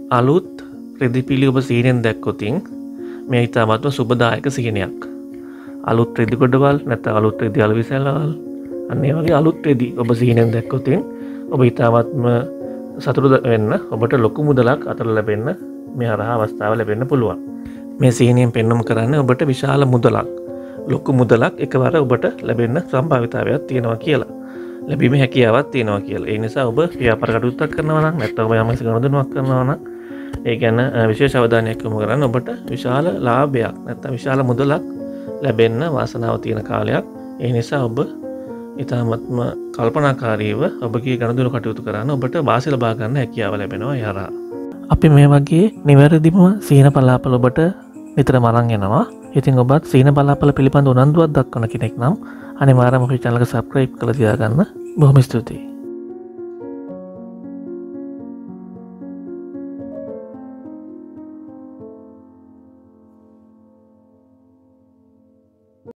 අලුත් රෙදිපිලි ඔබ සීනෙන් දැක්කොතින් මේ ඉතාමත්ම සුබදායක සිහිනයක්. අලුත් රෙදි ගොඩවල් නැත්නම් අලුත් රෙදි අලවිසැලවල් අන්න ඒ වගේ අලුත් රෙදි ඔබ සීනෙන් දැක්කොතින් ඔබ ඉතාමත්ම සතුටු වෙන්න ඔබට ලොකු මුදලක් අතර ලැබෙන්න මේ හරහා අවස්ථාව ලැබෙන්න පුළුවන්. මේ සීනියෙන් පෙන්වුම් කරන්නේ ඔබට විශාල මුදලක් ලොකු මුදලක් එකවර ඔබට ලැබෙන්න සම්භාවිතාවයක් තියෙනවා කියලා. ලැබීමේ හැකියාවක් තියෙනවා කියලා. ඒ නිසා ඔබ ව්‍යාපාර කටයුත්තක් කරනවා නම් නැත්නම් ඔබ යම්කිසි ගනුදෙනුවක් කරනවා නම් ඒ ගැන විශේෂ අවධානයක් යොමු කරන්න. ඔබට විශාල ලාභයක් නැත්නම් විශාල මුදලක් ලැබෙන්න වාසනාව තියෙන කාලයක්. ඒ නිසා ඔබ ඉතාමත්ම කල්පනාකාරීව ඔබගේ ගනුදෙනු කටයුතු කරන්න ඔබට වාසි ලබා ගන්න හැකියාව ලැබෙනවා ඒ හරහා. අපි මේ වගේ නිවැරදිම සීන බලාපල ඔබට නිතරම අරන් එනවා. ඉතින් ඔබත් සීන බලාපල පිළිබඳ උනන්දුවක් දක්වන කෙනෙක් නම් අනිවාර්යයෙන්ම අපේ channel එක subscribe කරලා තියාගන්න. බොහොම ස්තුතියි.